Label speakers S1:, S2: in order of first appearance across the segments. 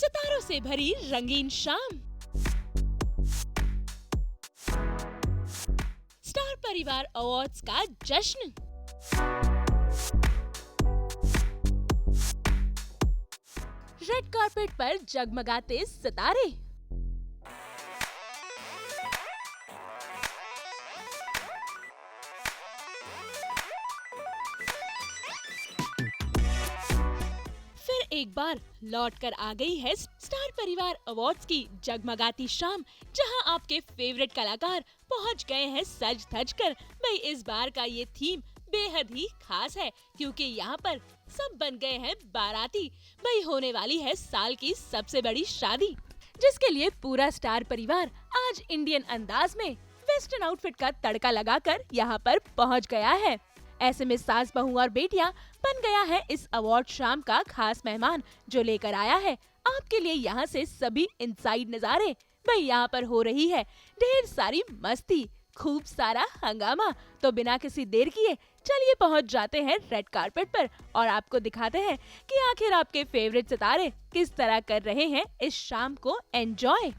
S1: सितारों से भरी रंगीन शाम, स्टार परिवार अवार्ड्स का जश्न, रेड कार्पेट पर जगमगाते सितारे, फिर एक बार लौट कर आ गई है स्टार परिवार अवार्ड्स की जगमगाती शाम, जहां आपके फेवरेट कलाकार पहुंच गए हैं सज धज कर। भाई इस बार का ये थीम बेहद ही खास है, क्योंकि यहाँ पर सब बन गए हैं बाराती। भाई होने वाली है साल की सबसे बड़ी शादी, जिसके लिए पूरा स्टार परिवार आज इंडियन अंदाज में वेस्टर्न आउटफिट का तड़का लगाकर यहाँ पर पहुँच गया है। ऐसे में सास बहू और बेटियां बन गया है इस अवार्ड शाम का खास मेहमान, जो लेकर आया है आपके लिए यहाँ से सभी इनसाइड नजारे। भाई यहाँ पर हो रही है ढेर सारी मस्ती, खूब सारा हंगामा। तो बिना किसी देर किए चलिए पहुँच जाते हैं रेड कारपेट पर और आपको दिखाते हैं कि आखिर आपके फेवरेट सितारे किस तरह कर रहे हैं इस शाम को एंजॉय।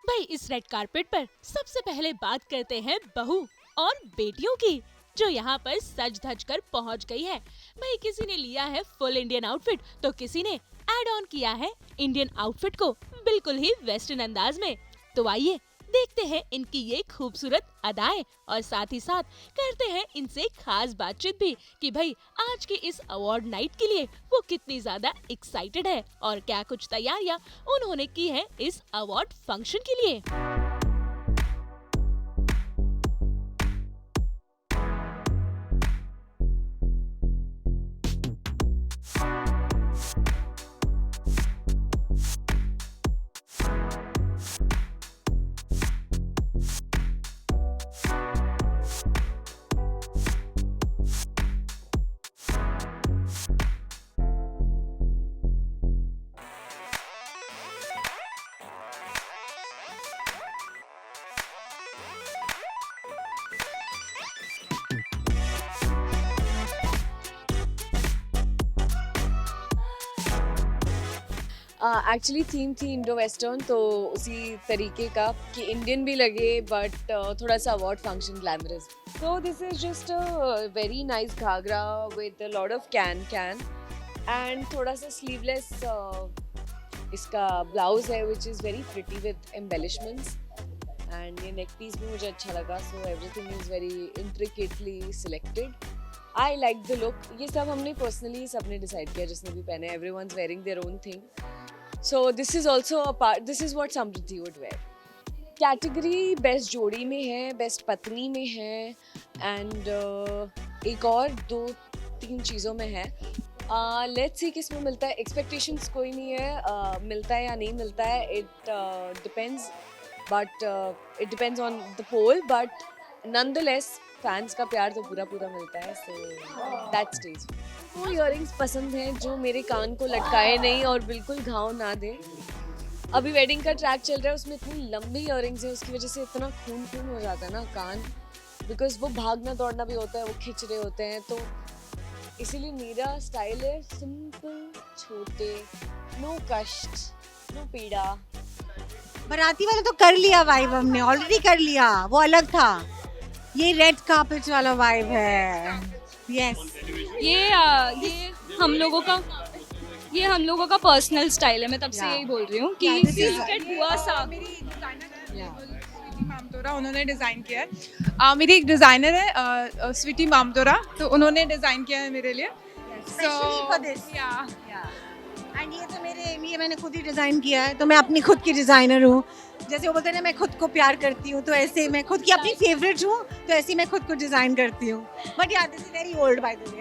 S1: भाई इस रेड कारपेट पर सबसे पहले बात करते हैं बहू और बेटियों की, जो यहाँ पर सज धज कर पहुँच गई है। भाई किसी ने लिया है फुल इंडियन आउटफिट, तो किसी ने ऐड ऑन किया है इंडियन आउटफिट को बिल्कुल ही वेस्टर्न अंदाज में। तो आइए देखते हैं इनकी ये खूबसूरत अदाएं और साथ ही साथ करते हैं इनसे खास बातचीत भी कि भाई आज की इस अवार्ड नाइट के लिए वो कितनी ज्यादा एक्साइटेड है और क्या कुछ तैयारियां उन्होंने की है इस अवार्ड फंक्शन के लिए।
S2: एक्चुअली थीम थी इंडो वेस्टर्न, तो उसी तरीके का कि इंडियन भी लगे बट थोड़ा सा award function glamorous. So this is just a very nice ghagra with a lot of can and थोड़ा सा sleeveless इसका ब्लाउज है which is very pretty with embellishments and ये neck piece भी मुझे अच्छा लगा, so everything is very intricately selected. I like the look. ये सब हमने personally सबने decide किया जिसने भी पहने. Everyone's wearing their own thing. So this is also a part. This is what Samriddhi would wear. Category best जोड़ी में है, बेस्ट पत्नी में है एंड एक और 2-3 चीज़ों में है। लेट्स सी किस में मिलता है। एक्सपेक्टेशंस कोई नहीं है, मिलता है या नहीं मिलता है, it depends, but it depends on the poll, but nonetheless fans का प्यार तो पूरा पूरा मिलता है, सो दैट स्टेज। वो इयररिंग्स पसंद हैं जो मेरे कान को लटकाए नहीं और बिल्कुल घाव ना दे। अभी वेडिंग का ट्रैक चल रहा है, उसमें इतनी लंबी इयररिंग्स है, उसकी वजह से इतना खून खून हो जाता है ना कान, बिकॉज वो भागना दौड़ना भी होता है, वो खिंच रहे होते हैं, तो इसीलिए मेरा स्टाइल है सिंपल, छोटे, नो कष्ट, नो पीड़ा।
S3: बाराती वाला तो कर लिया वाइब, हमने ऑलरेडी कर लिया, वो अलग था। ये रेड कार्पेट वाला वाइब है। यस
S4: ये हम लोगों का पर्सनल स्टाइल है। मैं तब से यही बोल रही हूँ कि सीक्रेट हुआ सा।
S5: स्वीटी मामतोरा उन्होंने डिज़ाइन किया है। मेरी एक डिज़ाइनर है स्वीटी मामतोरा, तो उन्होंने डिज़ाइन किया है मेरे लिए।
S3: एंड ये तो ये मैंने खुद ही डिज़ाइन किया है, तो मैं अपनी खुद की डिज़ाइनर हूँ। जैसे वो बोलते हैं ना, मैं खुद को प्यार करती हूँ, तो ऐसे मैं खुद की अपनी फेवरेट हूँ, तो ऐसे मैं खुद को डिज़ाइन करती हूँ। बट या this is very old by the way.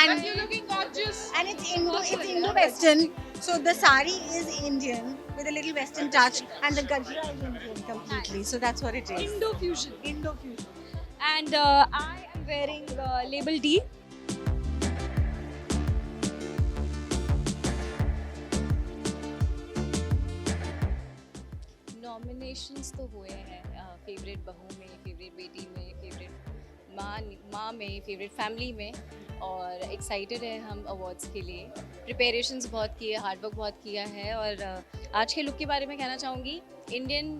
S3: And
S5: you're looking gorgeous.
S3: And it's Indo-Western. So the sari is Indian with a little Western touch, and the gajra is Indian completely. So that's what it is.
S4: Indo-fusion.
S3: Indo-fusion.
S4: And I am wearing label D.
S6: Nominations तो हुए हैं, favourite बहू में, favourite बेटी में, favourite माँ में, favourite family में, और एक्साइटेड है हम अवार्ड्स के लिए। प्रिपरेशंस बहुत की है, हार्डवर्क बहुत किया है। और आज के लुक के बारे में कहना चाहूँगी, इंडियन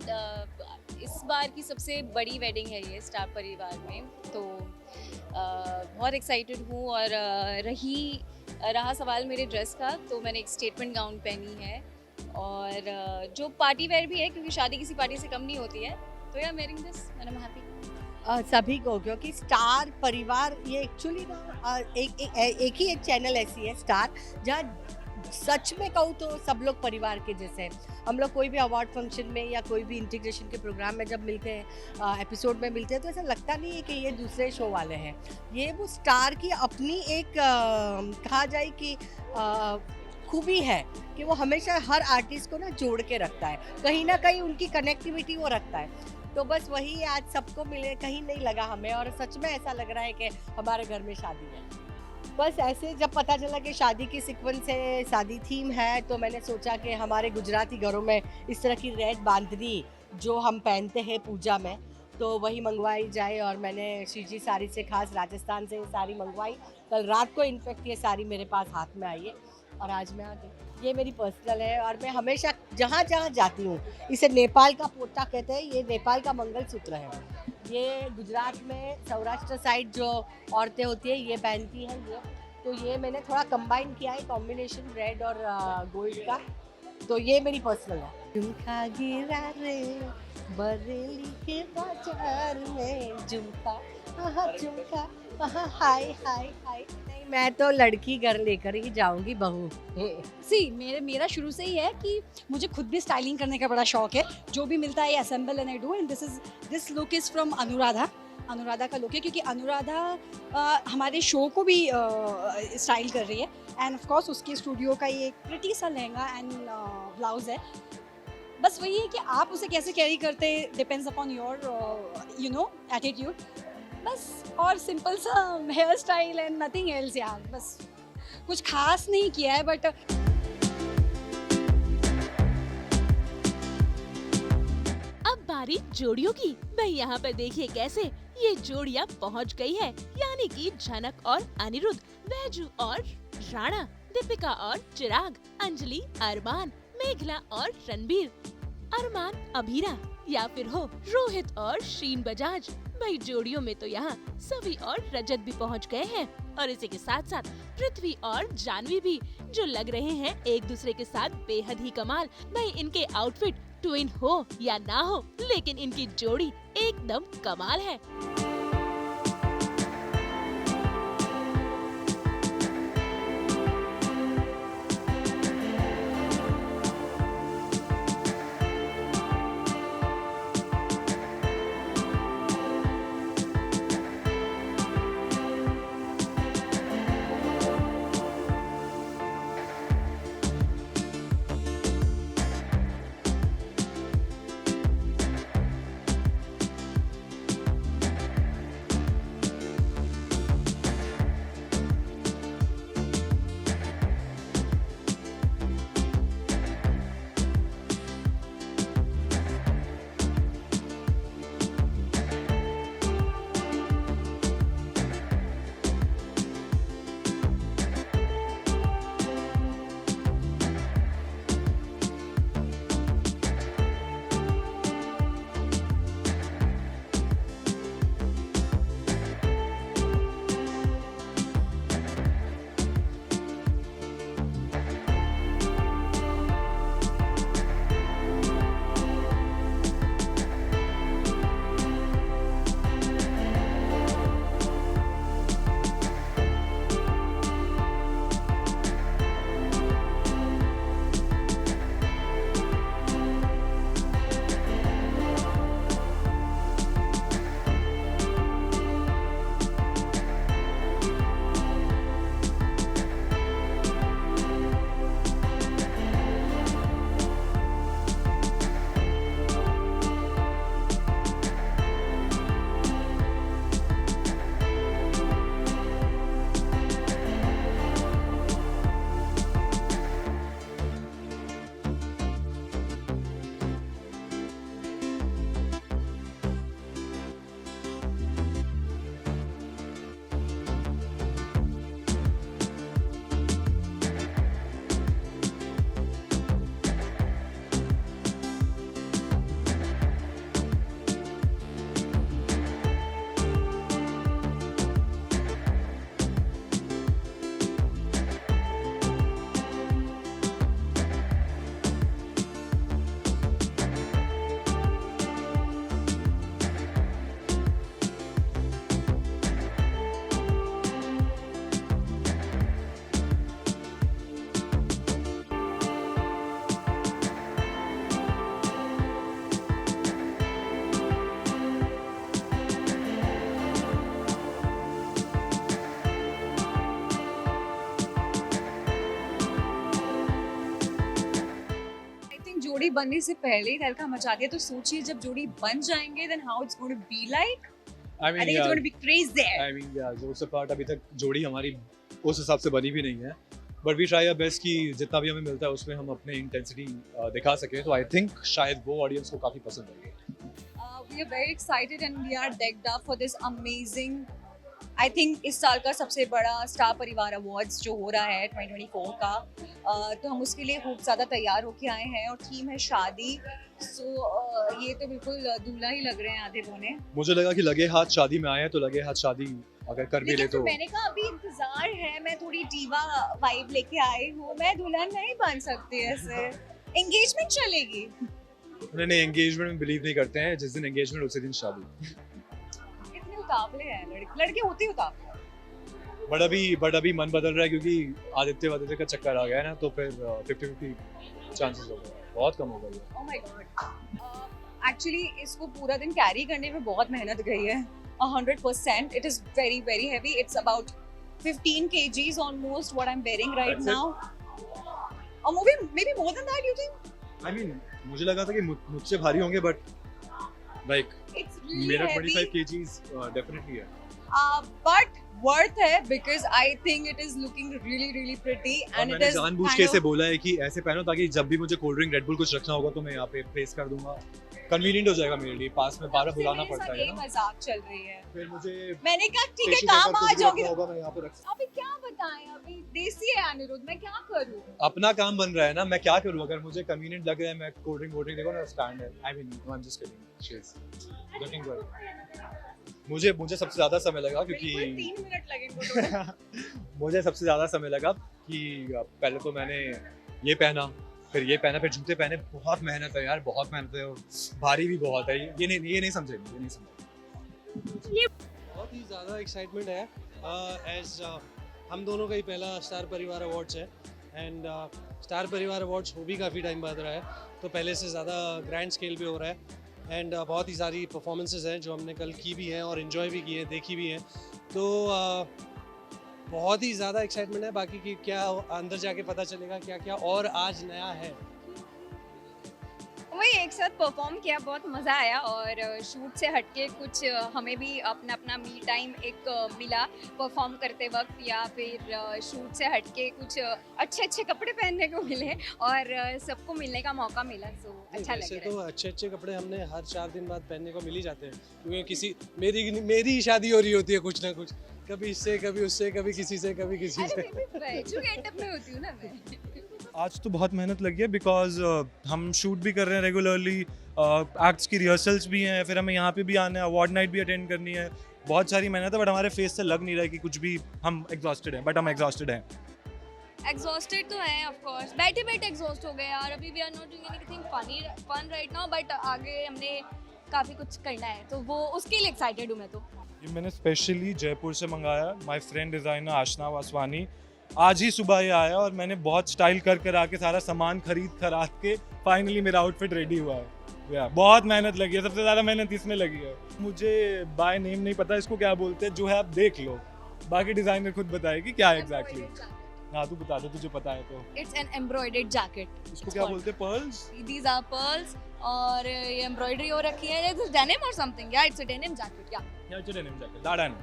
S6: इस बार की सबसे बड़ी वेडिंग है ये स्टार परिवार में, तो बहुत एक्साइटेड हूँ। और रहा सवाल मेरे ड्रेस का, तो मैंने एक स्टेटमेंट गाउन पहनी है, और जो पार्टी वेयर भी है, क्योंकि शादी किसी पार्टी से कम नहीं होती है, तो या wearing this and I am happy.
S7: सभी को, क्योंकि स्टार परिवार ये एक्चुअली ना एक ही एक चैनल ऐसी है स्टार, जहाँ सच में कहूँ तो सब लोग परिवार के जैसे हैं। हम लोग कोई भी अवार्ड फंक्शन में या कोई भी इंटीग्रेशन के प्रोग्राम में जब मिलते हैं, एपिसोड में मिलते हैं, तो ऐसा लगता नहीं है कि ये दूसरे शो वाले हैं। ये वो स्टार की अपनी एक कहा जाए कि खूबी है कि वो हमेशा हर आर्टिस्ट को ना जोड़ के रखता है, कहीं ना कहीं उनकी कनेक्टिविटी वो रखता है। तो बस वही आज सबको मिले, कहीं नहीं लगा हमें, और सच में ऐसा लग रहा है कि हमारे घर में शादी है। बस ऐसे जब पता चला कि शादी की सीक्वेंस है, शादी थीम है, तो मैंने सोचा कि हमारे गुजराती घरों में इस तरह की रेड बांधनी जो हम पहनते हैं पूजा में, तो वही मंगवाई जाए। और मैंने श्रीजी साड़ी से, खास राजस्थान से साड़ी मंगवाई। कल रात को इनफैक्ट ये साड़ी मेरे पास हाथ में आई है, और आज मैं आ गई। ये मेरी पर्सनल है, और मैं हमेशा जहाँ जहाँ जाती हूँ, इसे नेपाल का पोटा कहते हैं, ये नेपाल का मंगलसूत्र है। ये गुजरात में सौराष्ट्र साइड जो औरतें होती है ये पहनती हैं ये, तो ये मैंने थोड़ा कंबाइन किया है, कॉम्बिनेशन रेड और गोल्ड का, तो ये मेरी पर्सनल है। झुमका गिरा रे बरेली के बाजार में, झुमका झुमका हाय हाय हाय। नहीं, मैं तो लड़की घर लेकर ही जाऊंगी बहू।
S4: मेरा शुरू से ही है कि मुझे खुद भी स्टाइलिंग करने का बड़ा शौक है। जो भी मिलता है assemble and I do, and this look is from Anuradha का लुक है, क्योंकि अनुराधा हमारे शो को भी स्टाइल कर रही है, एंड ऑफ कोर्स उसके स्टूडियो का ये एक प्रिटी सा लहंगा एंड ब्लाउज है। बस वही है कि आप उसे कैसे कैरी करते, डिपेंड्स अपॉन योर एटीट्यूड बस। और सिंपल सा hair style and nothing else यार, बस कुछ खास नहीं किया है। बट
S1: अब बारी जोड़ियों की। भाई यहाँ पर देखिए कैसे ये जोड़ियाँ पहुँच गई है, यानी कि झनक और अनिरुद्ध, बैजू और राणा, दीपिका और चिराग, अंजलि, अरमान, मेघला और रणबीर, अरमान, अभीरा, या फिर हो रोहित और शीन बजाज। भाई जोड़ियों में तो यहाँ सभी और रजत भी पहुँच गए हैं, और इसी के साथ साथ पृथ्वी और जानवी भी, जो लग रहे हैं एक दूसरे के साथ बेहद ही कमाल। भाई इनके आउटफिट ट्विन हो या ना हो, लेकिन इनकी जोड़ी एकदम कमाल है।
S8: जोड़ी बनने से पहले ही तहलका मचा दिया, तो सोचिए जब जोड़ी बन जाएंगे then how it's going to be like.
S9: I
S8: I
S9: mean,
S8: think it's going to be crazy.
S9: I mean, yeah, jokes apart, अभी तक जोड़ी हमारी उस हिसाब से बनी भी नहीं है, but we try our best कि जितना भी हमें मिलता है उसमें हम अपने इंटेंसिटी दिखा सकें, तो आई थिंक शायद वो ऑडियंस को काफ़ी पसंद आएगी।
S8: We are very excited and we are decked up for this amazing. I think इस साल का सबसे बड़ा स्टार परिवार अवार्ड्स जो हो रहा है 2024 का, तो हम उसके लिए खूब ज़्यादा तैयार होके आए हैं और थीम है शादी। सो ये तो बिल्कुल दूल्हा ही लग रहे हैं आधे पौने।
S9: मुझे लगा कि लगे हाथ शादी में आए हैं, तो लगे हाथ शादी अगर कर भी ले
S8: लेकिन
S9: तो
S8: फिर मैंने कहा अभी इंतजार है, मैं थोड़ी डीवा वाइब लेके आई हूँ, मैं दुल्हन नहीं बन सकती ऐसे। एंगेजमेंट चलेगी।
S9: नहीं, एंगेजमेंट में बिलीव नहीं करते हैं, जिस दिन एंगेजमेंट उसी दिन शादी।
S8: इतने उतावले हैं लड़के होते ही उतावले।
S9: बट अभी मन बदल रहा है क्योंकि आदित्य का चक्कर आ गया है ना, तो फिर 50-50 चांसेस हो गए, बहुत कम हो गए।
S8: Oh my God. एक्चुअली इसको पूरा दिन कैरी करने में बहुत मेहनत गई है। 100%. It is very very heavy. It's about 15 kgs almost what I'm wearing right
S9: That's it?
S8: now. Or maybe more than that, you think?
S9: I mean, मुझे लगा था कि मुझसे भारी होंगे, बट लाइक
S8: It's really
S9: मेरा
S8: heavy.
S9: 25 kgs डेफिनेटली है।
S8: But worth है because I think it is looking really really pretty
S9: और
S8: and it
S9: मैंने
S8: is
S9: जानबूझ के इसे बोला है कि ऐसे पहनो ताकि जब भी मुझे कोल्ड ड्रिंक रेड बुल कुछ रखना होगा तो मैं यहाँ पे प्लेस कर दूंगा, कन्वीनियंट हो जाएगा मेरे लिए, पास में बार बुलाना पड़ता है ना,
S8: मजाक चल रही है।
S9: फिर मुझे
S8: मैंने कहा ठीक है
S9: टिश्यू
S8: काम
S9: पेपर
S8: आ
S9: कुछ भी
S8: जाओगे।
S9: रखना होगा, मैं यहाँ पे रख।
S8: अभी क्या बताएं, अभी देसी है अनिरुद्ध, मैं क्या करूं?
S9: अपना काम बन रहा है ना, मैं क्या करूँ? अगर मुझे कन्वीनियंट लग रहा है, मैं कोल्ड ड्रिंक देखो ना स्टैंड है, I mean I am just kidding, she is looking good. मुझे सबसे ज्यादा समय लगा क्योंकि
S8: 3 मिनट लगेंगे।
S9: मुझे सबसे ज्यादा समय लगा कि पहले तो मैंने ये पहना, फिर ये पहना, फिर जूते पहने, बहुत मेहनत है यार, बहुत मेहनत है और भारी भी बहुत है, ये नहीं समझेंगे।
S10: बहुत ही ज़्यादा एक्साइटमेंट है, एज हम दोनों का ही पहला स्टार परिवार अवार्ड्स है, एंड स्टार परिवार अवार्ड्स हो भी काफ़ी टाइम बाद रहा है, तो पहले से ज़्यादा ग्रैंड स्केल पे हो रहा है, एंड बहुत ही सारी परफॉर्मेंसेज हैं जो हमने कल की भी हैं और इन्जॉय भी की हैं, देखी भी हैं, तो बहुत ही ज़्यादा एक्साइटमेंट है। बाकी की क्या अंदर जाके पता चलेगा क्या क्या और आज नया है।
S6: वही एक साथ परफॉर्म किया, बहुत मज़ा आया और शूट से हटके कुछ हमें भी अपना मी टाइम एक मिला परफॉर्म करते वक्त, या फिर शूट से हटके कुछ अच्छे कपड़े पहनने को मिले और सबको मिलने का मौका मिला, तो अच्छा लग
S10: वैसे
S6: रहा है।
S10: तो अच्छे कपड़े हमने हर 4 दिन बाद पहनने को मिल ही जाते हैं, क्योंकि किसी मेरी शादी हो रही होती है कुछ ना कुछ, कभी इससे कभी उससे, कभी किसी से कभी किसी से।
S6: अरे मैं बैजू गेटअप में होती हूँ ना मैं।
S11: आज तो बहुत मेहनत लगी है बिकॉज हम शूट भी कर रहे हैं रेगुलरली, एक्ट्स की रिहर्सल्स भी हैं, फिर हमें यहाँ पे भी आना है, अवार्ड नाइट भी अटेंड करनी है, बहुत सारी मेहनत है, बट हमारे फेस से लग नहीं रहा है कि कुछ भी हम एग्जॉस्टेड हैं, बट हम एग्जॉस्टेड हैं।
S6: एग्जॉस्टेड तो है ऑफ कोर्स, बैठे एग्जॉस्ट हो गए यार, अभी we are not doing anything fun right now, but आगे हमने काफ़ी कुछ करना है, तो वो उसके लिए एक्साइटेड हूँ मैं तो।
S11: ये मैंने स्पेशली जयपुर से मंगाया, माय फ्रेंड डिज़ाइनर आशना वासवानी, आज ही सुबह ये आया और मैंने बहुत स्टाइल कर आके सारा सामान खरीद के फाइनली मेरा आउटफिट रेडी हुआ है। या बहुत मेहनत लगी है, सबसे ज़्यादा मेहनत इसमें लगी है। मुझे बाय नेम नहीं पता इसको क्या बोलते हैं, जो है आप देख लो, बाकी डिज़ाइनर खुद बताएगी क्या है एग्जैक्टली। हाँ तू बता दे, तुझे पता है तो।
S6: It's an embroidered jacket.
S11: इसको क्या बोलते हैं? पर्ल्स।
S6: दीज आर पर्ल्स और ये एम्ब्रॉयडरी हो रखी है, इट्स डेनिम और समथिंग, या इट्स अ डेनिम जैकेट, या
S11: it's a denim jacket, Laden.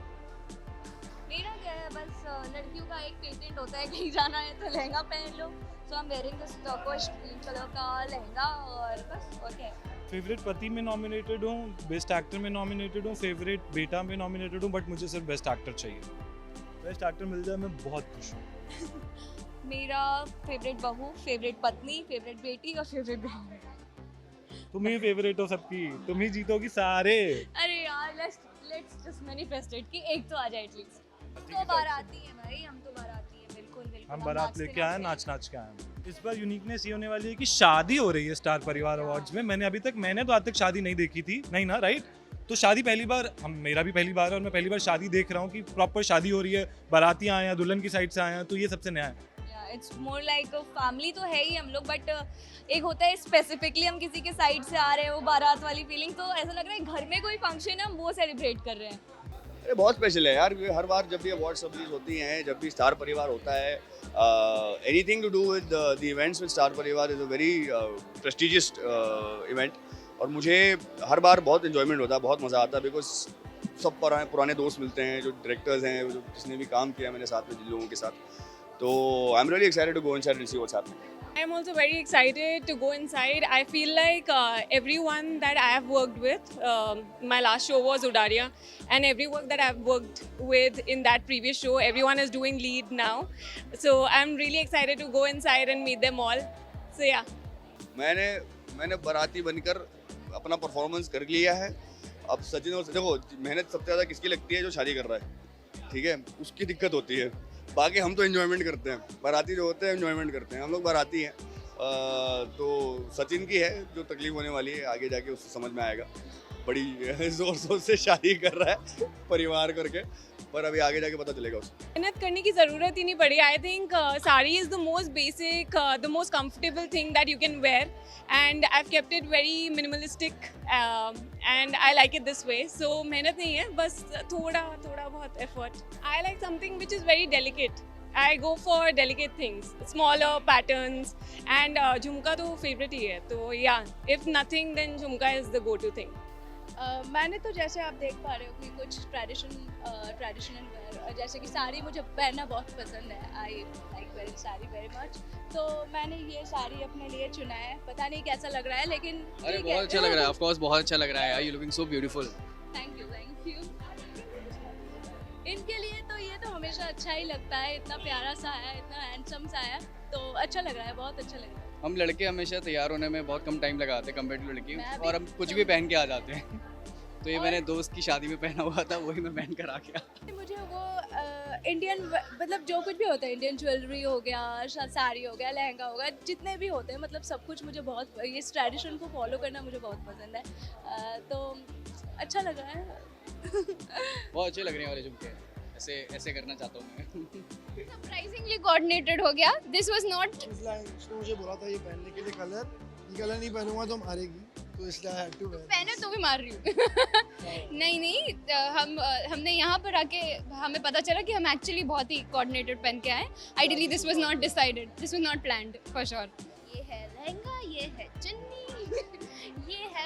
S6: मेरा क्या है, बस लड़कियों का एक पेटेंट होता है, कहीं जाना है तो लहंगा पहन लो, so I am wearing this turquoise green colour का लहंगा, और बस और क्या है।
S11: फेवरेट पति में नॉमिनेटेड हूँ, बेस्ट एक्टर में नॉमिनेटेड हूँ, फेवरेट बेटा में नॉमिनेटेड हूँ, बट मुझे सिर्फ बेस्ट एक्टर चाहिए। बेस्ट एक्टर मिल जाए मैं बहुत खुश हूँ।
S6: मेरा फेवरेट बहू, फेवरेट पत्नी, फेवरेट बेटी और फेवरेट बहन।
S11: तुम ही फेवरेट हो सबकी, तुम ही जीतोगी सारे।
S6: अरे यार लेट्स जस्ट मैनिफेस्ट इट कि एक तो आ जाए एटलीस्ट। तो बाराती है भाई, हम तो बाराती है, बिल्कुल
S11: हम बारात लेके आए, नाच के आए। इस बार यूनिकनेस ये होने वाली है कि शादी हो रही है स्टार परिवार अवार्ड्स में। मैंने तो आज तक शादी नहीं देखी थी, नहीं ना, राइट? तो शादी पहली बार, मेरा भी पहली बार है और मैं पहली बार शादी देख रहा हूँ कि प्रॉपर शादी हो रही है, बाराती आए हैं, दुल्हन की साइड से आए हैं, तो ये सबसे नया है।
S6: It's more like a family तो है ही हम लोग, बट एक होता है स्पेसिफिकली हम किसी के साइड से आ रहे हैं, वो बारात वाली फीलिंग, तो ऐसा लग रहा है घर में कोई फंक्शन है, हम वो सेलिब्रेट कर रहे हैं।
S12: अरे बहुत स्पेशल है यार, क्योंकि हर बार जब भी अवार्ड रिलीज होती हैं, जब भी स्टार परिवार होता है, anything to do with the events with Star Parivar is a very prestigious event, और मुझे हर बार बहुत इन्जॉयमेंट होता है, बहुत मज़ा आता है, बिकॉज सब पुराने दोस्त मिलते हैं, जो डायरेक्टर्स हैं, जो जिसने भी काम किया मैंने साथ में जिन लोगों के साथ, तो I am really excited to go inside and see what's happening.
S13: I am also very excited to go inside. I feel like everyone that I have worked with, my last show was Udaria, and every work that I have worked with in that previous show, everyone is doing lead now. So I'm really excited to go inside and meet them all. So yeah.
S12: मैंने बाराती बनकर अपना performance कर लिया है. अब सचिन और देखो, मेहनत सबसे ज़्यादा किसकी लगती है? जो शादी कर रहा है, ठीक है, उसकी दिक्कत होती है. बाकी हम तो एंजॉयमेंट करते हैं, बाराती जो होते हैं एंजॉयमेंट करते हैं, हम लोग बाराती हैं. तो सचिन की है जो तकलीफ होने वाली है, आगे जाके उससे समझ में आएगा. बड़ी जोर शोर से शादी कर रहा है परिवार करके, पर अभी आगे जाके पता चलेगा उसको.
S13: मेहनत करने की ज़रूरत ही नहीं पड़ी. I think sari is the most basic, the most comfortable thing that you can wear, and I have kept it very minimalistic and I like it this way. So मेहनत नहीं है, बस थोड़ा बहुत effort. I like something which is very delicate. I go for delicate things, smaller patterns, and झुमका तो favorite ही है. तो yeah, if nothing then झुमका is the go-to thing.
S6: मैंने तो जैसे आप देख पा रहे हो कि कुछ ट्रेडिशनल वेयर, जैसे कि साड़ी मुझे पहनना बहुत पसंद है. I like wearing sari very much. तो मैंने ये साड़ी अपने लिए चुना है. पता नहीं कैसा लग रहा है, लेकिन
S14: अरे बहुत अच्छा लग रहा है. ऑफ कोर्स बहुत अच्छा लग रहा है. You looking so beautiful.
S6: Thank you. इनके लिए तो ये तो हमेशा अच्छा ही लगता है. इतना प्यारा सा है, इतना हैंडसम सा है, तो अच्छा लग रहा है, बहुत अच्छा लग रहा है.
S14: हम लड़के हमेशा तैयार होने में बहुत कम टाइम लगाते हैं कंपेयर टू लड़की, और हम कुछ भी पहन के आ जाते हैं. तो ये मैंने दोस्त की शादी में पहना हुआ था, वही मैं पहन कर आ गया.
S6: मुझे वो इंडियन मतलब जो कुछ भी होता है, इंडियन ज्वेलरी हो गया, साड़ी हो गया, लहंगा हो गया, जितने भी होते हैं, मतलब सब कुछ मुझे बहुत, ये ट्रेडिशन को फॉलो करना मुझे बहुत पसंद है. तो अच्छा लग रहा है.
S14: बहुत अच्छे लग रहे हैं वाले झुमके. ऐसे करना चाहता हूँ मैं.
S6: सरप्राइजिंगली कोऑर्डिनेटेड हो गया. This was not.
S15: उसने मुझे बोला था ये पहनने के लिए, ये कलर नहीं पहनूंगा तो मारेगी, तो इसलिए आई हैड टू वेयर.
S6: पहने तो भी मार रही हूँ. नहीं, हमने यहाँ पर आके हमें पता चला कि हम एक्चुअली बहुत ही कोऑर्डिनेटेड पहन के आए. Ideally this was not decided, this was not planned for sure. ये है लहंगा, ये है चुन्नी, ये है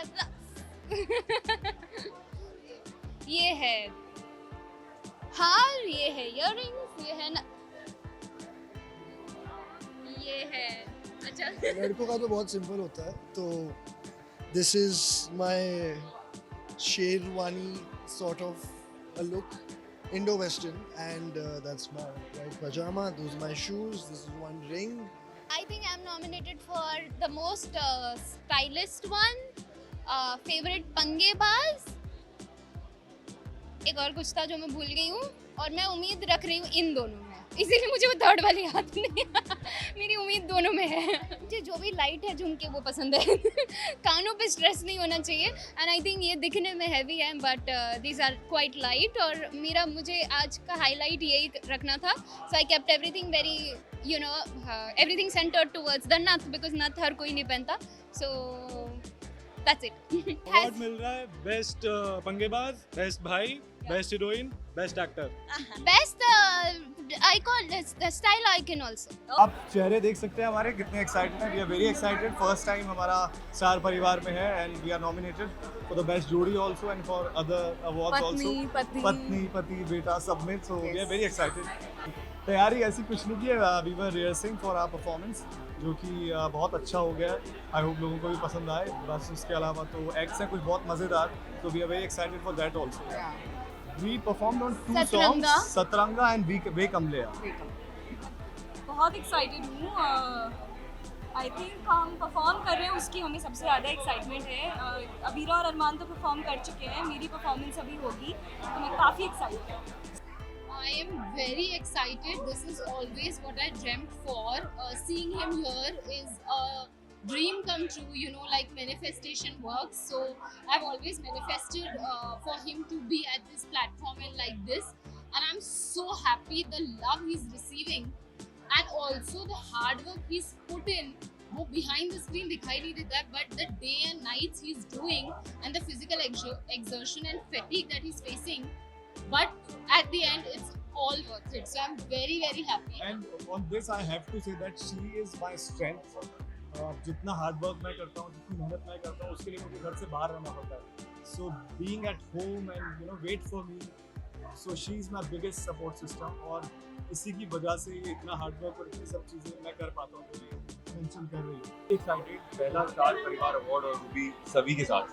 S6: ये है हार, ये है इयररिंग्स, ये है ये है. अच्छा,
S15: लड़कों का तो बहुत सिंपल होता है. तो this is my sherwani sort of a look, Indo western, and that's my white pajama, those are my shoes, this is one ring.
S6: I think I'm nominated for the most stylist one, favorite पंगेबाज. एक और कुछ था जो मैं भूल गई हूँ, और मैं उम्मीद रख रही हूँ इन दोनों में, इसीलिए मुझे वो थर्ड वाली याद नहीं. मेरी उम्मीद दोनों में है. मुझे जो भी लाइट है झुमके वो पसंद है. कानों पे स्ट्रेस नहीं होना चाहिए, एंड आई थिंक ये दिखने में हैवी है, but these are quite light. और मुझे आज का हाईलाइट यही रखना था. So I kept everything very, you know, everything centred towards the nath, because नथ हर कोई नहीं पहनता. So that's it.
S11: अवार्ड मिल रहा है बेस्ट पंगेबाज, बेस्ट भाई, best heroine, best actor,
S6: best icon, style icon also.
S9: आप चेहरे देख सकते हैं हमारे कितने एक्साइटेड हैं. We are very excited. First time हमारा स्टार परिवार में है, and we are nominated for the best jodi also, and for other awards also. पत्नी पति बेटा सब में. So we are very excited. तैयारी ऐसी कुछ नहीं की है. We were rehearsing for our performance, जो कि बहुत अच्छा हो गया. आई होप लोगों को भी पसंद आए. बस उसके अलावा तो एक्ट्स हैं कुछ बहुत मज़ेदार. तो we are very excited for that also. We performed on 2 songs, Satranga and Ve Kamleya.
S16: बहुत एक्साइटेड हूँ. आई थिंक हम परफॉर्म कर रहे हैं, उसकी हमें सबसे ज़्यादा एक्साइटमेंट है. अबीरा और अरमान तो परफॉर्म कर चुके हैं, मेरी परफॉर्मेंस अभी होगी, तो मैं काफ़ी एक्साइटेड हूँ.
S6: I am very excited. This is always what I dreamt for. Seeing him here is a dream come true, you know, like manifestation works. So I've always manifested for him to be at this platform and like this, and I'm so happy the love he's receiving, and also the hard work he's put in. वो behind the screen दिखाई नहीं देता है, but the day and nights he's doing and the physical exertion and fatigue that he's facing,
S17: but at the end it's all worth it. So I'm very very happy.
S9: And on this I have to say that she is my strength. जितना hard work मैं करता हूँ, जितनी मेहनत मैं करता हूँ, उसके लिए मुझे घर से बाहर रहना पड़ता है. So being at home and wait for me. So she is my biggest support system. और इसी की वजह से ये इतना हार्ड वर्क और इतनी सब चीज़ें मैं कर पाता हूँ, जो ये मेंशन कर रही हूँ.
S18: एक्साइटेड, पहला स्टार परिवार अवार्ड और वो भी सभी के साथ.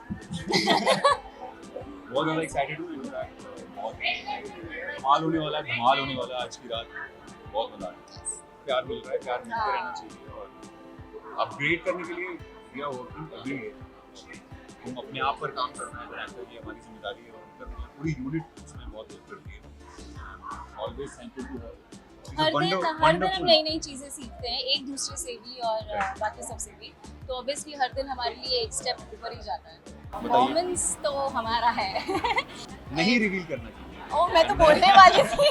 S18: बहुत ज़्यादा एक्साइटेड हूँ. बहुत धमाल होने वाला है, धमाल होने वाला है आज की रात. बहुत मजा आ रहा है. प्यार मिल रहा है, प्यार मिलते रहना चाहिए और अपग्रेड करने के लिए we are working every day. हम अपने आप पर काम करना है, ये हमारी जिम्मेदारी है और हम करते हैं. पूरी यूनिट उसमें बहुत हेल्प करती है. Always thankful to her.
S6: हर दिन हम नई नई चीज़ें सीखते हैं, एक दूसरे से भी और बाकी सबसे भी. तो ऑब्वियसली हर दिन हमारे लिए एक स्टेप ऊपर ही जाता है. परफॉर्मेंस तो हमारा है.
S18: नहीं रिवील करना चाहिए.
S6: ओ मैं तो बोलने वाली थी.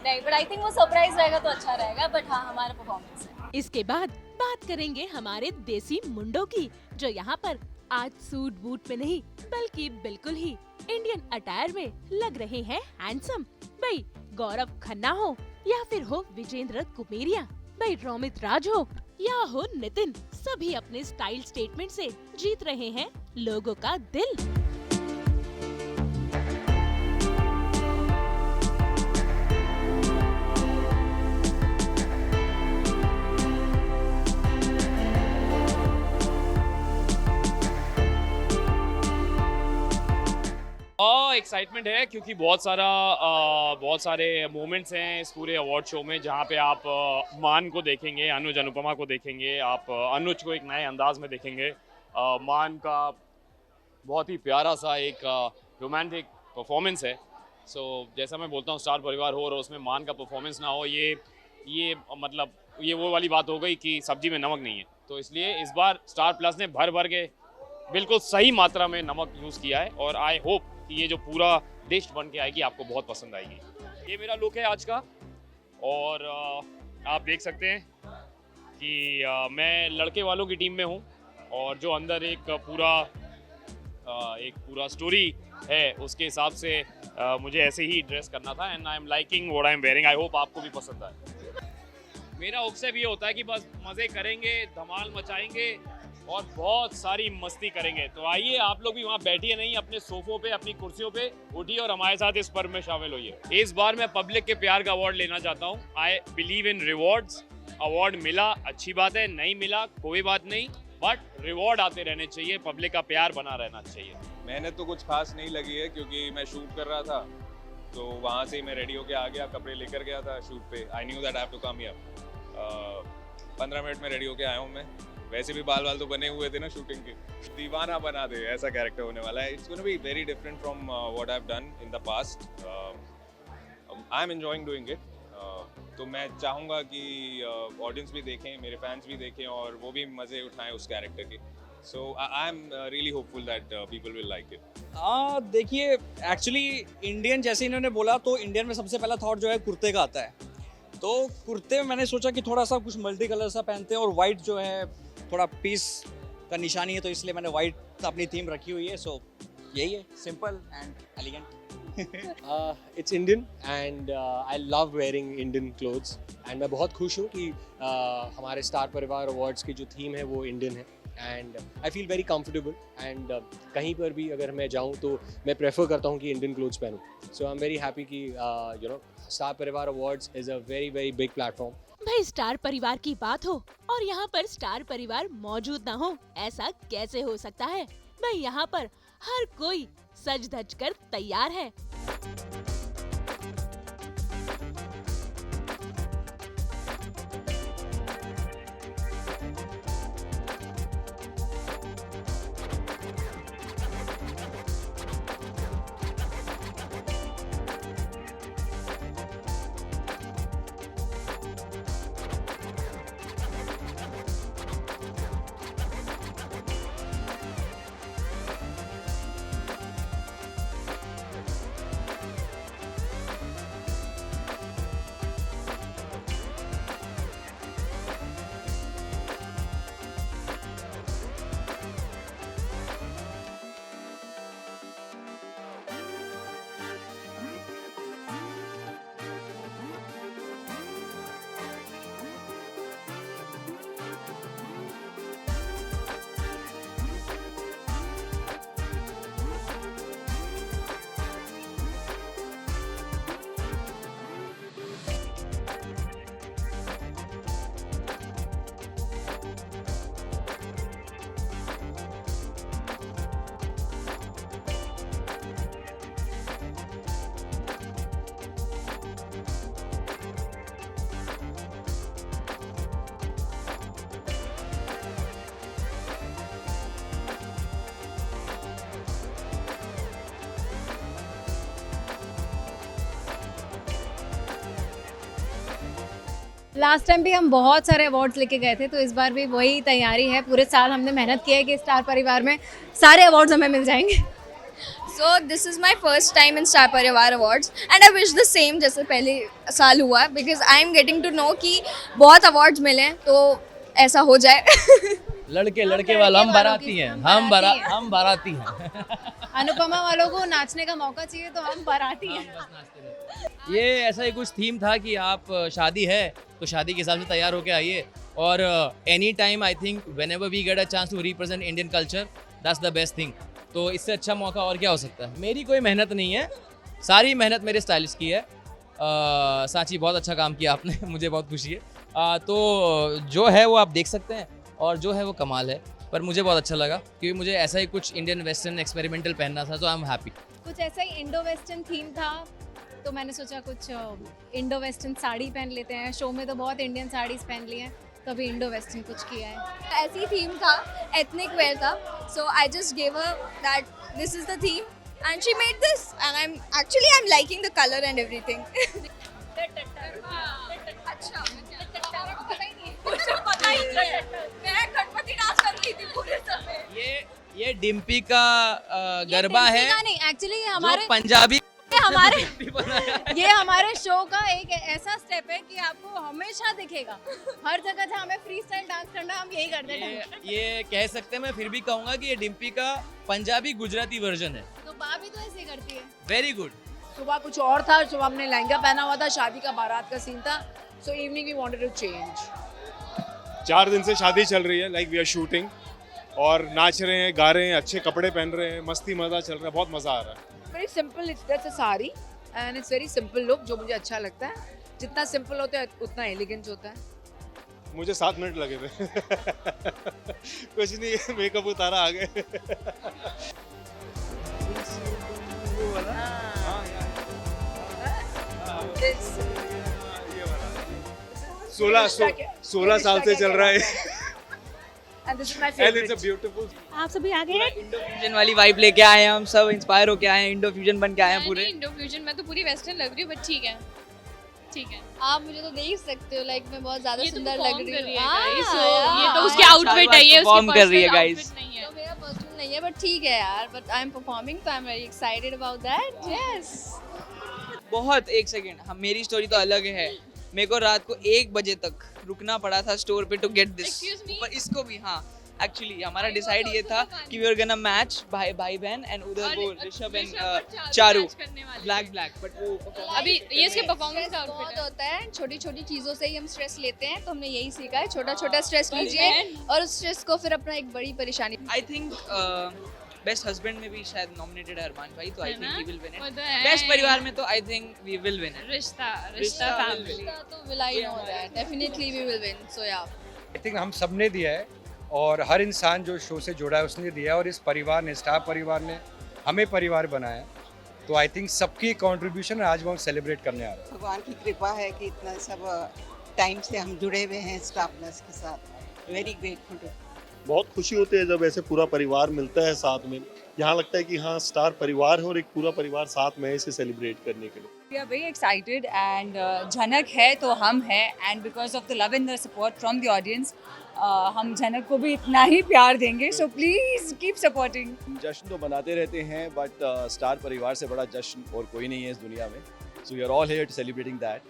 S6: नहीं, बट आई थिंक वो सरप्राइज रहेगा तो अच्छा रहेगा. बट हाँ, हमारा परफॉर्मेंस है.
S1: इसके बाद बात करेंगे हमारे देसी मुंडों की, जो यहाँ पर आज सूट बूट में नहीं बल्कि बिल्कुल ही इंडियन अटायर में लग रहे हैं हैंडसम. भाई गौरव खन्ना हो या फिर हो विजेंद्र कुमेरिया, भाई रोमित राज हो या हो नितिन, सभी अपने स्टाइल स्टेटमेंट से जीत रहे हैं लोगों का दिल.
S19: एक्साइटमेंट है क्योंकि बहुत सारे मोमेंट्स हैं इस पूरे अवार्ड शो में, जहाँ पे आप मान को देखेंगे, अनुज अनुपमा को देखेंगे, आप अनुज को एक नए अंदाज में देखेंगे. मान का बहुत ही प्यारा सा एक रोमांटिक परफॉर्मेंस है. सो जैसा मैं बोलता हूँ स्टार परिवार हो और उसमें मान का परफॉर्मेंस ना हो, ये मतलब ये वो वाली बात हो गई कि सब्जी में नमक नहीं है. तो इसलिए इस बार स्टार प्लस ने भर भर के बिल्कुल सही मात्रा में नमक यूज़ किया है और आई होप कि ये जो पूरा डिश बन के आएगी आपको बहुत पसंद आएगी. ये मेरा लुक है आज का और आप देख सकते हैं कि मैं लड़के वालों की टीम में हूँ और जो अंदर एक पूरा स्टोरी है उसके हिसाब से मुझे ऐसे ही ड्रेस करना था. And I am liking what I am wearing. I hope आपको भी पसंद आए. मेरा ऑब्सेसिव ये होता है कि बस मज़े करेंगे, धमाल मचाएंगे और बहुत सारी मस्ती करेंगे. तो आइए आप लोग भी वहाँ बैठिए नहीं, अपने सोफों पे, अपनी कुर्सियों पे उठिए और हमारे साथ इस पर्व में शामिल होइए. इस बार मैं पब्लिक के प्यार का अवार्ड लेना चाहता हूँ. I believe in rewards. Award मिला अच्छी बात है, नहीं मिला कोई बात नहीं, बट रिवॉर्ड आते रहने चाहिए, पब्लिक का प्यार बना रहना चाहिए.
S20: मेहनत तो कुछ खास नहीं लगी है क्योंकि मैं शूट कर रहा था तो वहाँ से मैं रेडी होके आ गया, कपड़े लेकर गया था शूट पे. I knew that I have to come here. 15 minute में रेडी होके आया हूँ मैं. वैसे भी बाल तो बने हुए थे ना शूटिंग के. दीवाना बना दे ऐसा कैरेक्टर होने वाला है. It's gonna be very different from what I have done in the past. I am enjoying doing it. तो मैं चाहूँगा कि ऑडियंस भी देखें, मेरे फैंस भी देखें और वो भी मज़े उठाएं उस कैरेक्टर के. So I am really hopeful that people will like it.
S21: देखिए एक्चुअली इंडियन जैसे इन्होंने बोला तो इंडियन में सबसे पहला थॉट जो है कुर्ते का आता है. तो कुर्ते में मैंने सोचा कि थोड़ा सा कुछ मल्टी कलर सा पहनते हैं और वाइट जो है थोड़ा पीस का निशानी है तो इसलिए मैंने वाइट अपनी थीम रखी हुई है. सो यही है, simple and elegant.
S22: It's Indian and I love wearing Indian clothes and मैं बहुत खुश हूँ कि हमारे स्टार परिवार अवार्ड्स की जो थीम है वो इंडियन है and I feel very comfortable and कहीं पर भी अगर मैं जाऊँ तो मैं प्रेफर करता हूँ कि इंडियन क्लोथ्स पहनूँ. So I'm very happy कि स्टार परिवार awards is a very very big platform.
S1: भाई स्टार परिवार की बात हो और यहाँ पर स्टार परिवार मौजूद न हो, ऐसा कैसे हो सकता है. भाई यहाँ पर हर कोई सज धज कर तैयार है.
S2: लास्ट टाइम भी हम बहुत सारे अवार्ड्स लेके गए थे, तो इस बार भी वही तैयारी है। पूरे साल हमने मेहनत की है कि स्टार परिवार में सारे अवार्ड्स हमें मिल जाएंगे।
S5: So this is my first time in Star Parivar Awards and I wish the same जैसे पहले साल हुआ, because I am getting to know कि बहुत अवार्ड्स मिले हैं, तो ऐसा हो जाए।
S23: लड़के वाला हम बाराती हैं, हम बाराती हैं।
S2: अनुपमा वालों को नाचने का मौका चाहिए, तो हम बाराती हैं।
S23: ये ऐसा ही कुछ थीम था कि आप शादी है तो शादी के हिसाब से तैयार होके आइए, और any time I think whenever we get a chance to represent Indian culture, that's the best thing. तो इससे अच्छा मौका और क्या हो सकता है। मेरी कोई मेहनत नहीं है, सारी मेहनत मेरे स्टाइलिस्ट की है। साची बहुत अच्छा काम किया आपने, मुझे बहुत खुशी है। तो जो है वो आप देख सकते हैं, और जो है वो कमाल है। पर मुझे बहुत अच्छा लगा क्योंकि मुझे ऐसा ही कुछ इंडियन वेस्टर्न एक्सपेरिमेंटल पहनना था, तो आई एम हैप्पी।
S2: कुछ ऐसा ही इंडो वेस्टर्न थीम था, तो मैंने सोचा कुछ इंडो वेस्टर्न साड़ी पहन लेते हैं। शो में तो बहुत इंडियन साड़ीज पहन ली हैं, तो अभी इंडो वेस्टर्न कुछ किया है।
S5: ऐसी थीम था, एथनिक वेयर था, so I just give her that this is the theme and she made this and I am liking the colour and everything. अच्छा, मुझे पता ही नहीं है, मैं गणपति डांस कर रही थी पूरे समय।
S23: ये डिम्पी का गरबा है,
S2: नहीं एक्चुअली हमारे
S23: पंजाबी
S2: ये हमारे शो का एक ऐसा स्टेप है कि आपको हमेशा दिखेगा हर जगह जहाँ हमें फ्री स्टाइल डांस करना, हम यही करते हैं।
S23: ये कह सकते हैं, मैं फिर भी कहूँगा कि ये डिम्पी का पंजाबी गुजराती वर्जन है।
S2: तो बा भी तो ऐसे करती है।
S23: Very good.
S24: सुबह कुछ और था, सुबह हमने लहंगा पहना हुआ था, शादी का बारात का सीन था, so evening we wanted to change.
S25: 4 दिन से शादी चल रही है, लाइक वी आर शूटिंग, और नाच रहे हैं, गा रहे हैं, अच्छे कपड़े पहन रहे हैं, मस्ती मजा चल रहा है, बहुत मजा आ रहा है।
S24: Very simple, it's that's a sari and it's very simple look, जो मुझे अच्छा लगता है। जितना सिंपल होता है उतना एलिगेंस होता है।
S25: मुझे 7 मिनट लगे थे। कुछ नहीं, मेकअप उतारा आ गए। 16 साल से चल रहा है।
S24: And this is my
S25: And
S24: favorite.
S25: it's a beautiful.
S24: आप सभी आ गए?
S21: इंडो फ्यूजन वाली वाइब लेके आए हैं, हम सब इंस्पायर होके आए हैं, इंडो फ्यूजन बन के आए हैं पूरे।
S13: इंडो फ्यूजन में तो पूरी वेस्टर्न लग रही हूँ, बट ठीक है, ठीक है।
S5: आप मुझे तो देख सकते हो, लाइक मैं बहुत ज्यादा सुंदर लग रही हूँ।
S13: ये तो उसके आउटफिट है, ये
S21: परफॉर्म कर रही है गाइस।
S5: तो मेरा पर्सनल नहीं है, बट ठीक है यार, बट आई एम परफॉर्मिंग, तो I am very excited about that. Yes,
S21: बहुत एक सेकेंड, हम मेरी स्टोरी तो अलग है। मेरे को रात को 1 बजे तक रुकना पड़ा था स्टोर पे टू गेट दिस, पर इसको भी हाँ एक्चुअली हमारा डिसाइड ये था कि वी आर गोना मैच भाई बहन, एंड उधर वो Rishabh and Charu black, but वो
S5: अभी ये इसके परफॉर्मेंस का आउटफिट होता है। छोटी छोटी चीज़ों से ही हम स्ट्रेस लेते हैं, तो हमने यही सीखा है, छोटा छोटा स्ट्रेस लीजिए और उस स्ट्रेस को फिर अपना एक बड़ी परेशानी।
S21: आई थिंक बेस्ट हस्बैंड में भी शायद नॉमिनेटेड है अरमान भाई, तो I think we will win it. Best परिवार में तो I think we will win it.
S13: रिश्ता फैमिली
S5: तो will I know that definitely we will win, so yeah
S26: I think हम सब ने दिया है, और हर इंसान जो शो से जुड़ा है उसने दिया है, और इस परिवार ने, स्टार परिवार ने हमें परिवार बनाया। तो आई थिंक सबकी कंट्रीब्यूशन आज वो हम सेलिब्रेट करने आ रहे हैं।
S27: भगवान की कृपा है कि इतना सब टाइम से हम जुड़े हुए हैं स्टार प्लस के साथ। Very grateful.
S28: बहुत खुशी होती है जब ऐसे पूरा परिवार मिलता है साथ में। यहाँ लगता है कि हाँ स्टार परिवार है और एक पूरा परिवार साथ में है इसे सेलिब्रेट करने के लिए।
S8: We are very excited and झनक है तो हम हैं, and because of the love and the support from the audience, हम झनक को भी इतना ही प्यार देंगे, so please keep supporting.
S29: जश्न तो मनाते रहते हैं, बट स्टार परिवार से बड़ा जश्न और कोई नहीं है इस दुनिया में, so we are all here to celebrating that.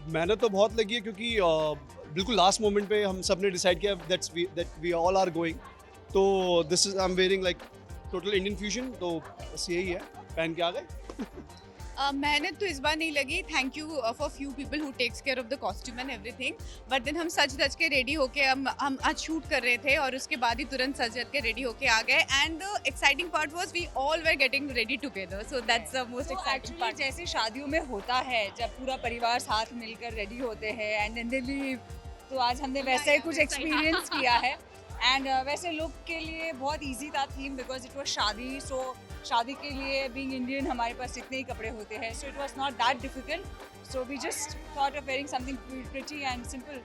S30: मेहनत तो बहुत लगी है, क्योंकि बिल्कुल लास्ट मोमेंट पे हम सब ने डिसाइड किया that we all are going, तो this is I'm wearing like total Indian fusion, तो बस यही है, पहन के आ गए।
S31: मेहनत तो इस बार नहीं लगी, thank you for few people who takes care of the costume and everything, but then हम सज धज के रेडी होके हम आज शूट कर रहे थे, और उसके बाद ही तुरंत सज धज के रेडी होके आ गए, and the exciting part was we all were getting ready together, so that's the most exciting part.
S8: जैसे शादियों में होता है जब पूरा परिवार साथ मिलकर रेडी होते हैं एंड देन दे लीव, तो आज हमने वैसा ही कुछ एक्सपीरियंस किया है। एंड वैसे लुक के लिए बहुत इजी था थीम, बिकॉज इट वाज शादी, सो शादी के लिए बीइंग इंडियन हमारे पास इतने ही कपड़े होते हैं, so it was not that difficult, so we just thought of wearing something pretty and simple.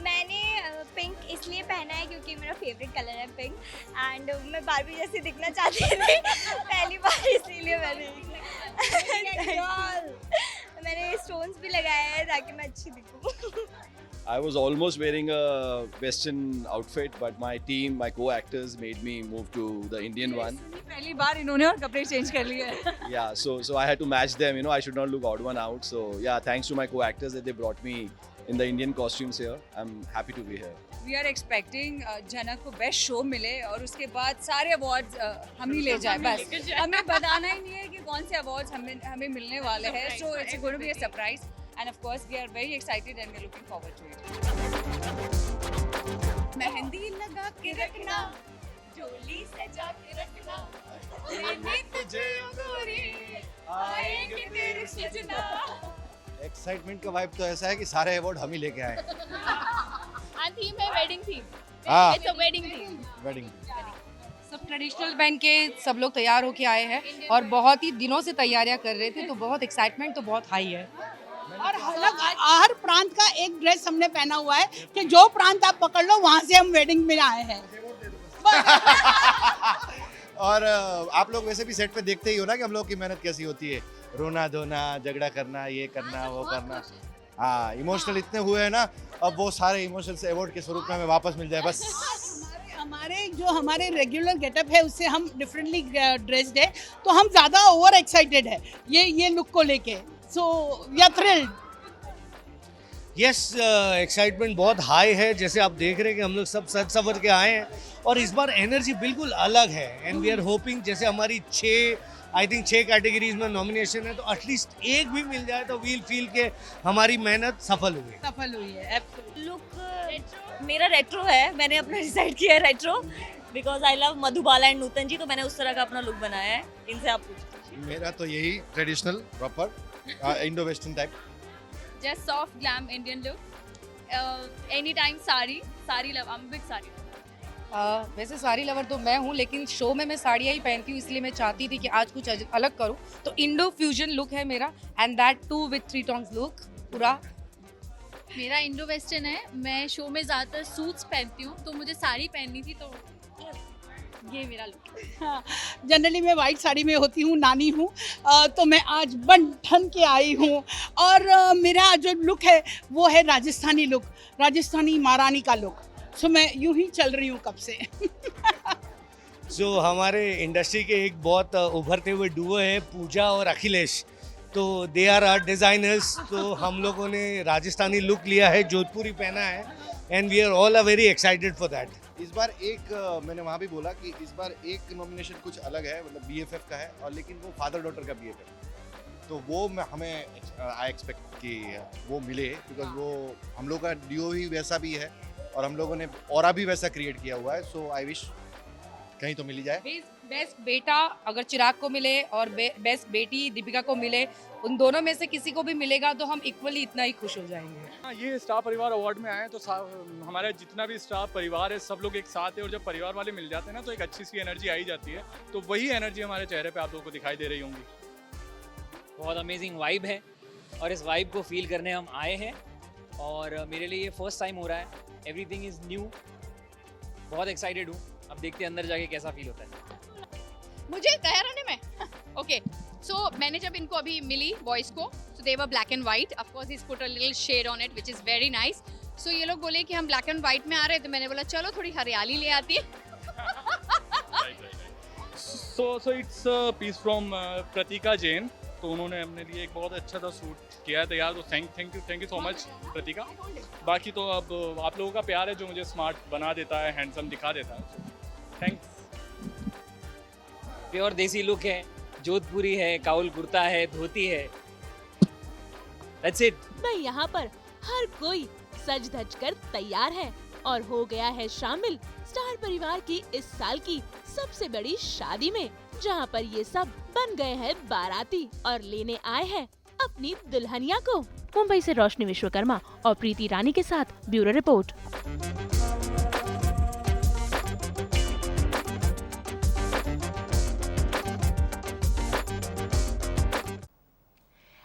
S5: मैंने पिंक इसलिए पहना है क्योंकि मेरा फेवरेट कलर है पिंक, एंड मैं बारबी जैसी दिखना चाहती थी पहली बार, इसीलिए मैंने मैंने स्टोन्स भी लगाए हैं ताकि मैं अच्छी दिखूं।
S29: I was almost wearing a Western outfit, but my team, my co-actors made me move to the Indian one.
S8: पहली बार इन्होंने और कपड़े चेंज कर लिए हैं।
S29: Yeah, so I had to match them. You know, I should not look odd one out. So yeah, thanks to my co-actors that they brought me in the Indian costumes here. I'm happy to be here.
S8: We are expecting जनक को best show मिले और उसके बाद सारे awards हम ही ले जाए बस। हमें बताना ही नहीं है कि कौन से अवार्ड्स हमें मिलने वाले हैं। So it's going to be a surprise. And of course, we are very excited and we're looking forward to it.
S31: Mehndi लगा के रखना, झोली सजा के रखना, लेने तुझे गोरी, आएंगे तेरे सजना।
S3: एक्साइटमेंट का वाइब तो ऐसा है कि सारे अवार्ड हम ही लेके आए।
S2: थीम है वेडिंग थीम।
S3: हाँ।
S2: It's a wedding theme.
S3: Wedding.
S24: सब ट्रेडिशनल पहन के सब लोग तैयार होके आए हैं और बहुत ही दिनों से तैयारियां कर रहे थे, तो बहुत एक्साइटमेंट तो बहुत हाई है।
S4: और हर प्रांत का एक ड्रेस हमने पहना हुआ है कि जो प्रांत आप पकड़ लो वहाँ से हम वेडिंग में आए हैं।
S3: और आप लोग वैसे भी सेट पे देखते ही हो ना कि हम लोग की मेहनत कैसी होती है, रोना धोना, झगड़ा करना, ये करना वो करना। हाँ, इमोशनल इतने हुए हैं ना, अब वो सारे इमोशंस अवार्ड के स्वरूप में हमें वापस मिल जाए बस।
S4: हमारे रेगुलर गेटअप है उससे हम डिफरेंटली ड्रेस्ड है, तो हम ज़्यादा ओवर एक्साइटेड है ये लुक को लेके। So we are thrilled.
S7: Yes, excitement बहुत हाई है। जैसे आप देख रहे हैं कि हम लोग सब सज संवर के आए हैं और इस बार एनर्जी बिल्कुल अलग है। एंड वी आर होपिंग, जैसे हमारी 6 कैटेगरीज में नॉमिनेशन है, तो एटलीस्ट एक भी मिल जाए तो वील फील के हमारी मेहनत सफल हुई है।
S5: लुक मेरा रेट्रो है, मैंने अपना डिसाइड किया है retro, because I love Madhubala and Nutan ji, तो मैंने उस तरह का अपना लुक बनाया है। इनसे आप पूछिए।
S3: मेरा तो यही traditional proper Indo western type.
S2: Just soft glam Indian look. Anytime sari love. I'm a big sari lover.
S24: वैसे साड़ी लवर तो मैं हूँ, लेकिन शो में मैं साड़ियाँ ही पहनती हूँ, इसलिए मैं चाहती थी कि आज कुछ अलग करूँ, तो इंडो फ्यूजन लुक है मेरा, and that too with 3 tones look पूरा।
S2: मेरा इंडो वेस्टर्न है। मैं शो में ज़्यादातर सूट्स पहनती हूँ, तो मुझे साड़ी पहननी थी, तो ये मेरा लुक।
S4: हाँ, जनरली मैं वाइट साड़ी में होती हूँ, नानी हूँ, तो मैं आज बन ठन के आई हूँ। और मेरा जो लुक है वो है राजस्थानी लुक, राजस्थानी महारानी का लुक। सो मैं यूं ही चल रही हूँ कब से।
S7: जो हमारे इंडस्ट्री के एक बहुत उभरते हुए डुओ है, पूजा और अखिलेश, तो दे आर आर्ट डिज़ाइनर्स। तो हम लोगों ने राजस्थानी लुक लिया है, जोधपुरी पहना है, and we are all very excited for that.
S3: इस बार मैंने वहाँ भी बोला कि इस बार एक नॉमिनेशन कुछ अलग है, मतलब BFF का है, और लेकिन वो फादर डॉटर का BFF, तो वो हमें आई एक्सपेक्ट कि वो मिले, बिकॉज वो हम लोग का डिओ ही वैसा भी है और हम लोगों ने ऑरा भी वैसा क्रिएट किया हुआ है। सो आई विश कहीं तो मिल ही जाए।
S24: बेस्ट बेटा अगर चिराग को मिले और बेस्ट बेटी दीपिका को मिले, उन दोनों में से किसी को भी मिलेगा तो हम इक्वली इतना ही खुश हो जाएंगे।
S9: हाँ, ये स्टार परिवार अवार्ड में आए तो हमारा जितना भी स्टार परिवार है सब लोग एक साथ है, और जब परिवार वाले मिल जाते हैं ना तो एक अच्छी सी एनर्जी आई जाती है, तो वही एनर्जी हमारे चेहरे पे आप लोगों को दिखाई दे रही होंगी।
S10: बहुत अमेजिंग वाइब है और इस वाइब को फील करने हम आए हैं, और मेरे लिए ये फर्स्ट टाइम हो रहा है। एवरीथिंग इज़ न्यू, बहुत एक्साइटेड हूँ। अब देखते हैं अंदर जाके कैसा फील होता है।
S2: मुझे तैयार होने में ओके सो मैंने जब इनको अभी मिली बॉयज को, so they were black and white. Of course he put a little shade on it which is very nice. So ये लोग बोले कि हम ब्लैक एंड वाइट में आ रहे हैं, तो मैंने बोला चलो थोड़ी हरियाली ले आती है।
S9: So it's piece from Prateeka Jain, तो उन्होंने अपने लिए एक बहुत अच्छा सा सूट किया है तैयार, तो थैंक यू सो मच प्रतीका। बाकी तो अब आप लोगों का प्यार है जो मुझे स्मार्ट बना देता है, हैंडसम दिखा देता है। थैंक्स।
S10: प्योर देसी लुक है, जोधपुरी है, काउल कुर्ता है, धोती है, दैट्स इट।
S1: भाई यहाँ पर हर कोई सज धज कर तैयार है और हो गया है शामिल स्टार परिवार की इस साल की सबसे बड़ी शादी में, जहाँ पर ये सब बन गए हैं बाराती और लेने आए हैं अपनी दुल्हनिया को। मुंबई से रोशनी विश्वकर्मा और प्रीति रानी के साथ ब्यूरो रिपोर्ट।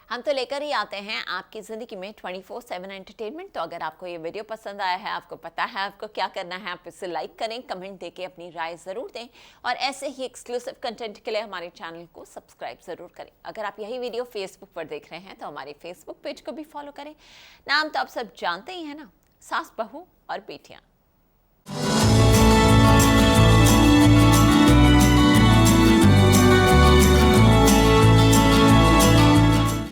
S6: हम तो लेकर ही आते हैं आपकी ज़िंदगी में 24/7 एंटरटेनमेंट। तो अगर आपको ये वीडियो पसंद आया है, आपको पता है आपको क्या करना है, आप इसे लाइक करें, कमेंट देके अपनी राय ज़रूर दें और ऐसे ही एक्सक्लूसिव कंटेंट के लिए हमारे चैनल को सब्सक्राइब ज़रूर करें। अगर आप यही वीडियो फेसबुक पर देख रहे हैं तो हमारे फेसबुक पेज को भी फॉलो करें। नाम तो आप सब जानते ही हैं ना, सास बहू और बेटियाँ।